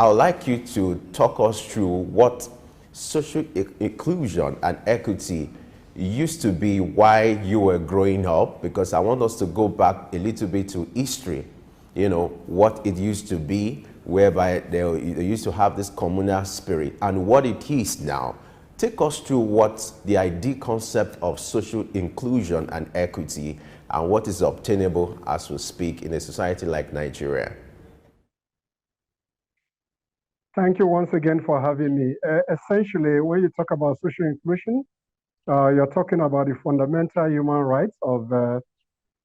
I would like you to talk us through what social inclusion and equity used to be while you were growing up, because I want us to go back a little bit to history, you know, what it used to be, whereby they used to have this communal spirit, and what it is now. Take us through what the ideal concept of social inclusion and equity and what is obtainable as we speak in a society like Nigeria. Thank you once again for having me. Essentially, when you talk about social inclusion, you're talking about the fundamental human rights of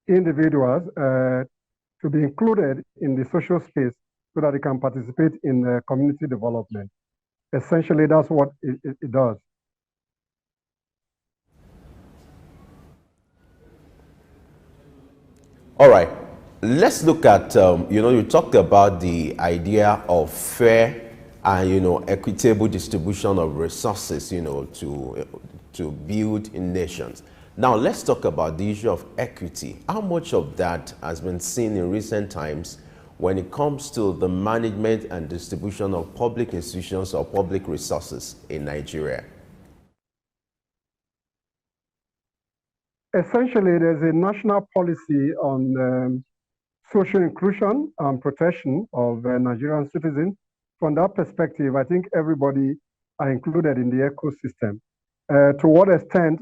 individuals to be included in the social space so that they can participate in community development. Essentially, that's what it does. All right, let's look at, you know, you talked about the idea of fair and, you know, equitable distribution of resources, you know, to build in nations. Now, let's talk about the issue of equity. How much of that has been seen in recent times when it comes to the management and distribution of public institutions or public resources in Nigeria? Essentially, there's a national policy on social inclusion and protection of Nigerian citizens. From that perspective, I think everybody are included in the ecosystem. To what extent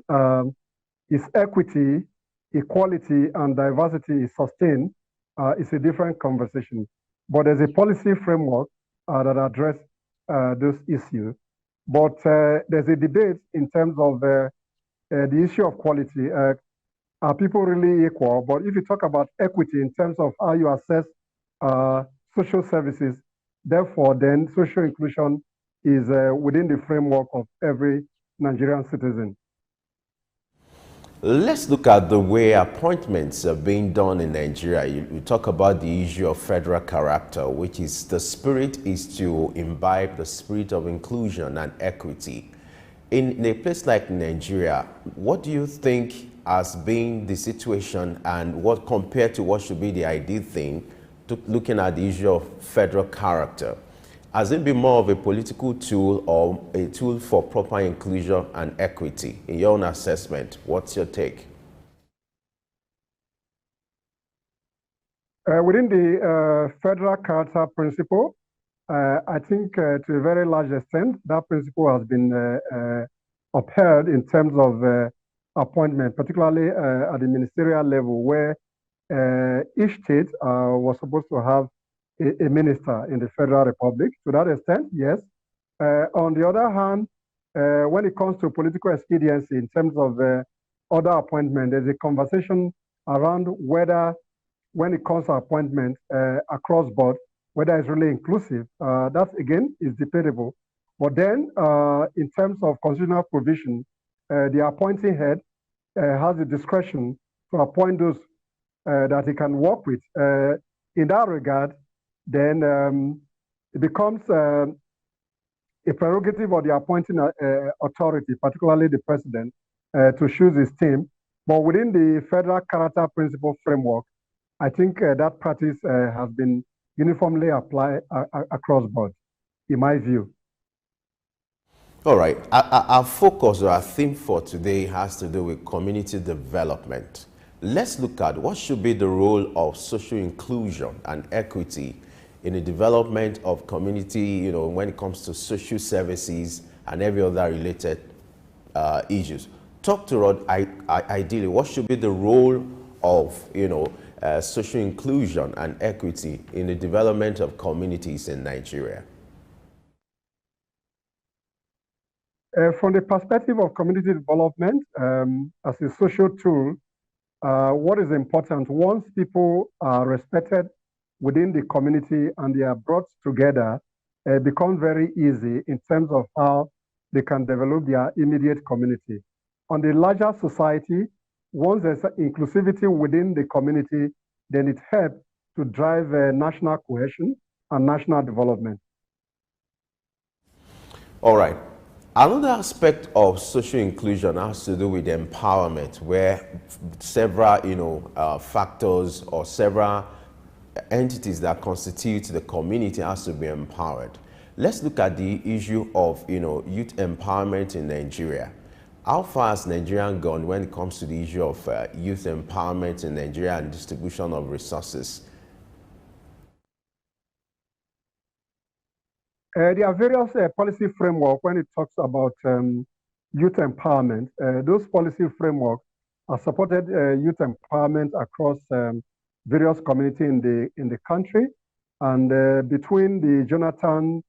is equity, equality, and diversity is sustained is a different conversation. But there's a policy framework that address those issues. But there's a debate in terms of the issue of quality. Are people really equal? But if you talk about equity in terms of how you assess social services, therefore, then social inclusion is within the framework of every Nigerian citizen. Let's look at the way appointments are being done in Nigeria. You talk about the issue of federal character, which is the spirit is to imbibe the spirit of inclusion and equity. In a place like Nigeria, what do you think has been the situation, and what compared to what should be the ideal thing to looking at the issue of federal character? Has it been more of a political tool or a tool for proper inclusion and equity? In your own assessment, what's your take? Within the federal character principle, I think to a very large extent, that principle has been upheld in terms of appointment, particularly at the ministerial level, where each state was supposed to have a minister in the Federal Republic. To that extent, yes. On the other hand, when it comes to political expediency in terms of other appointment, there's a conversation around whether, when it comes to appointment across board, whether it's really inclusive. That, again, is debatable. But then, in terms of constitutional provision, the appointing head has the discretion to appoint those that he can work with. In that regard, then it becomes a prerogative of the appointing authority, particularly the president, to choose his team. But within the federal character principle framework, I think that practice has been uniformly applied across board, in my view. All right, our focus or our theme for today has to do with community development. Let's look at what should be the role of social inclusion and equity in the development of community, you know, when it comes to social services and every other related issues. Talk to Rod, ideally, what should be the role of, you know, social inclusion and equity in the development of communities in Nigeria? From the perspective of community development, as a social tool, what is important, once people are respected within the community and they are brought together, it becomes very easy in terms of how they can develop their immediate community. On the larger society, once there's inclusivity within the community, then it helps to drive national cohesion and national development. All right. Another aspect of social inclusion has to do with empowerment, where several, factors or several entities that constitute the community has to be empowered. Let's look at the issue of youth empowerment in Nigeria. How far has Nigeria gone when it comes to the issue of youth empowerment in Nigeria and distribution of resources? There are various policy frameworks when it talks about youth empowerment. Those policy frameworks have supported youth empowerment across various communities in the country. And between the Jonathan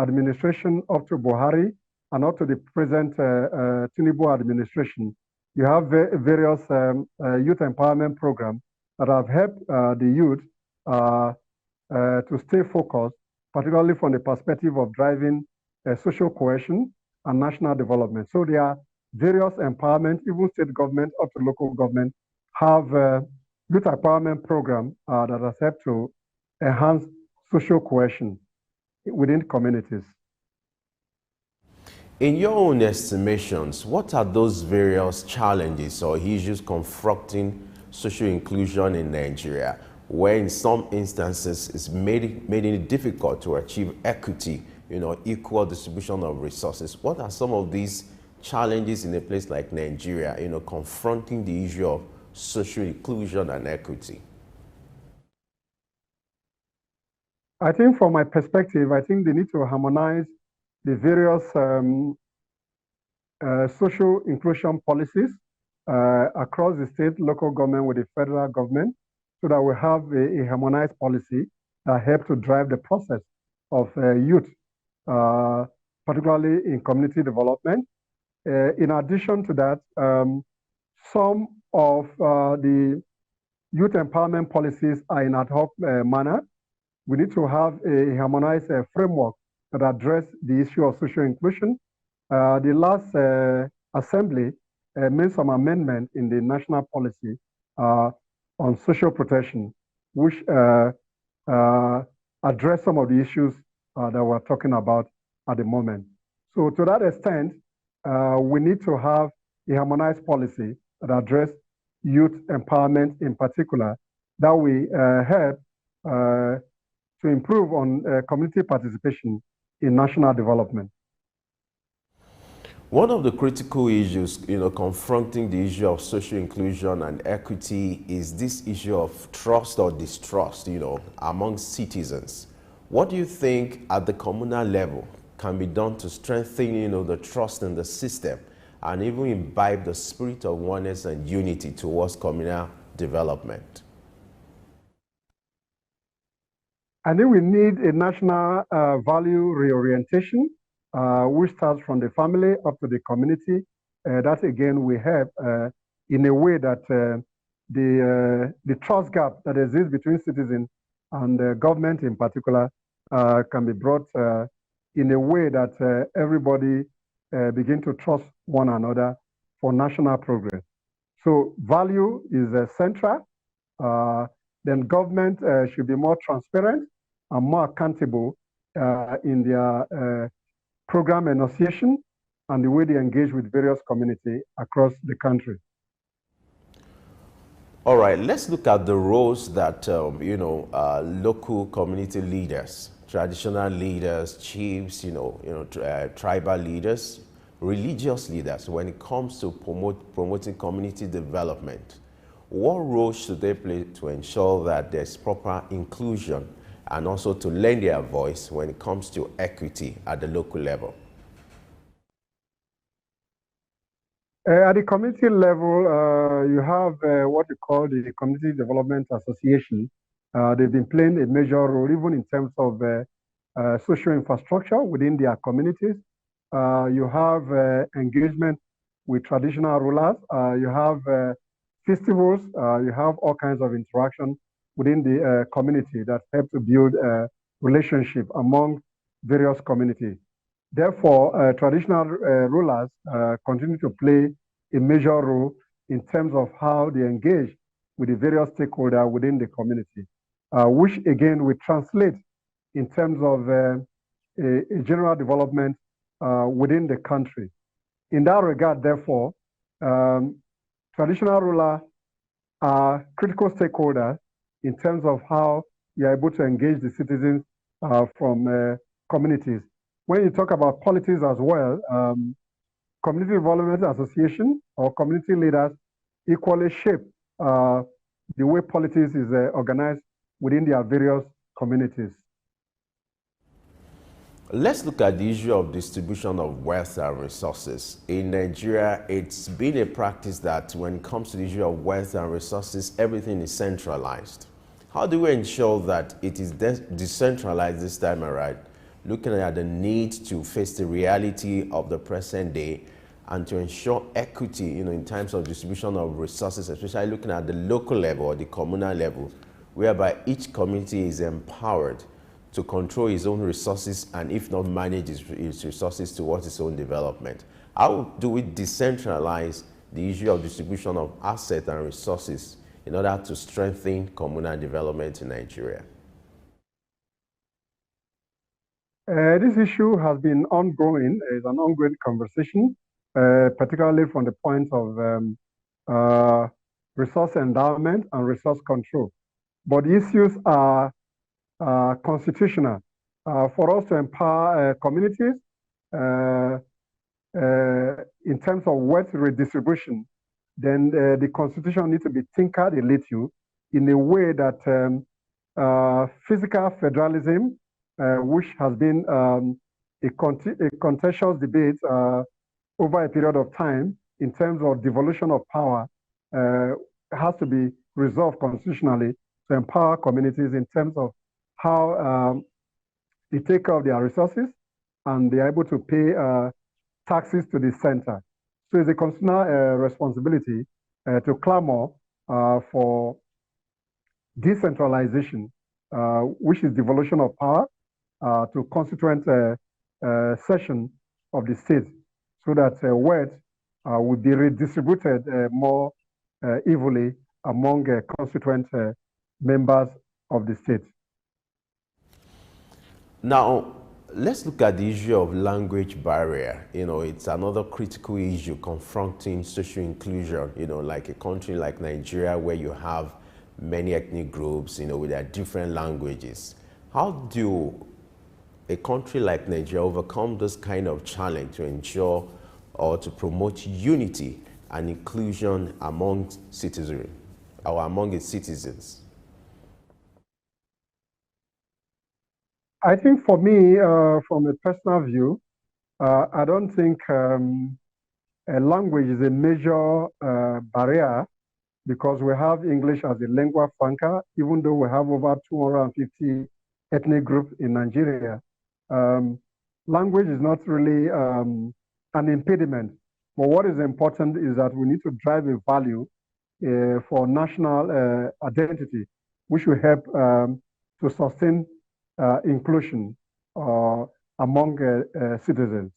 administration up to Buhari and up to the present Tinubu administration, you have various youth empowerment programs that have helped the youth to stay focused, particularly from the perspective of driving social cohesion and national development. So there are various empowerment, even state government up to local government, have youth empowerment program that has helped to enhance social cohesion within communities. In your own estimations, what are those various challenges or issues confronting social inclusion in Nigeria, where in some instances it's made it difficult to achieve equity, equal distribution of resources? What are some of these challenges in a place like Nigeria, confronting the issue of social inclusion and equity? I think from my perspective, I think they need to harmonize the various social inclusion policies across the state, local government with the federal government, so that we have a harmonized policy that helps to drive the process of youth, particularly in community development. In addition to that, some of the youth empowerment policies are in ad hoc manner. We need to have a harmonized framework that address the issue of social inclusion. The last assembly made some amendment in the national policy on social protection, which address some of the issues that we're talking about at the moment. So to that extent, we need to have a harmonized policy that address youth empowerment in particular, that we help to improve on community participation in national development. One of the critical issues, confronting the issue of social inclusion and equity is this issue of trust or distrust, among citizens. What do you think at the communal level can be done to strengthen, the trust in the system and even imbibe the spirit of oneness and unity towards communal development? I think we need a national value reorientation, which starts from the family up to the community. That again, we have in a way that the trust gap that exists between citizens and the government in particular can be brought in a way that everybody begin to trust one another for national progress. So value is central. Then government should be more transparent and more accountable in their program enunciation and the way they engage with various communities across the country. All right, let's look at the roles that, local community leaders, traditional leaders, chiefs, tribal leaders, religious leaders, when it comes to promoting community development. What role should they play to ensure that there's proper inclusion and also to lend their voice when it comes to equity at the local level? At the community level, you have what we call the Community Development Association. They've been playing a major role even in terms of social infrastructure within their communities. You have engagement with traditional rulers. You have festivals. You have all kinds of interaction within the community that help to build a relationship among various communities. Therefore, traditional rulers continue to play a major role in terms of how they engage with the various stakeholders within the community, which again will translate in terms of a general development within the country. In that regard, therefore, traditional rulers are critical stakeholders in terms of how you're able to engage the citizens from communities. When you talk about politics as well, community involvement association or community leaders equally shape the way politics is organized within their various communities. Let's look at the issue of distribution of wealth and resources. In Nigeria, it's been a practice that when it comes to the issue of wealth and resources, everything is centralized. How do we ensure that it is decentralized this time around, looking at the need to face the reality of the present day and to ensure equity, in terms of distribution of resources, especially looking at the local level or the communal level, whereby each community is empowered to control its own resources and, if not manage its resources towards its own development? How do we decentralize the issue of distribution of assets and resources in order to strengthen communal development in Nigeria? This issue has been ongoing. It's an ongoing conversation, particularly from the point of resource endowment and resource control. But the issues are constitutional. For us to empower communities in terms of wealth redistribution, then the constitution needs to be tinkered a little in a way that physical federalism, which has been a contentious debate over a period of time in terms of devolution of power, has to be resolved constitutionally to empower communities in terms of how they take care of their resources and they are able to pay taxes to the center. So it's a constitutional responsibility to clamor for decentralization, which is devolution of power to constituent session of the state, so that wealth will be redistributed more evenly among constituent members of the state. Now, let's look at the issue of language barrier. It's another critical issue confronting social inclusion, like a country like Nigeria, where you have many ethnic groups, with their different languages. How do a country like Nigeria overcome this kind of challenge to ensure or to promote unity and inclusion among citizens or among its citizens? I think for me, from a personal view, I don't think a language is a major barrier, because we have English as a lingua franca, even though we have over 250 ethnic groups in Nigeria. Language is not really an impediment. But what is important is that we need to drive a value for national identity, which will help to sustain inclusion among citizens.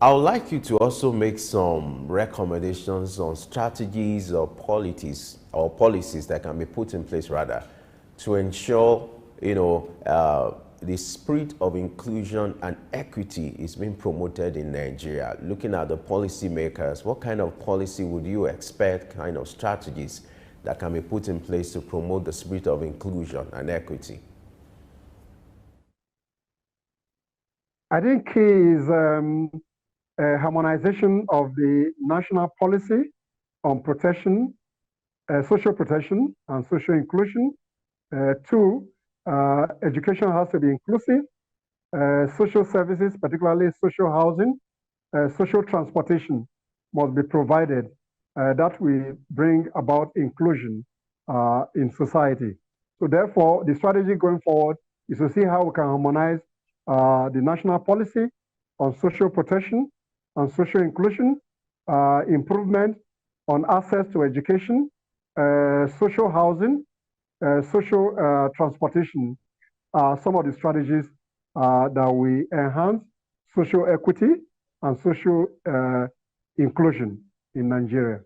I would like you to also make some recommendations on strategies or policies that can be put in place, rather, to ensure the spirit of inclusion and equity is being promoted in Nigeria. Looking at the policymakers, what kind of policy would you expect, kind of strategies that can be put in place to promote the spirit of inclusion and equity? I think key is harmonization of the national policy on protection, social protection and social inclusion. Two, education has to be inclusive. Social services, particularly social housing, social transportation must be provided. That will bring about inclusion in society. So therefore, the strategy going forward is to see how we can harmonize the national policy on social protection and social inclusion, improvement on access to education, social housing, social transportation, some of the strategies that we enhance social equity and social inclusion in Nigeria.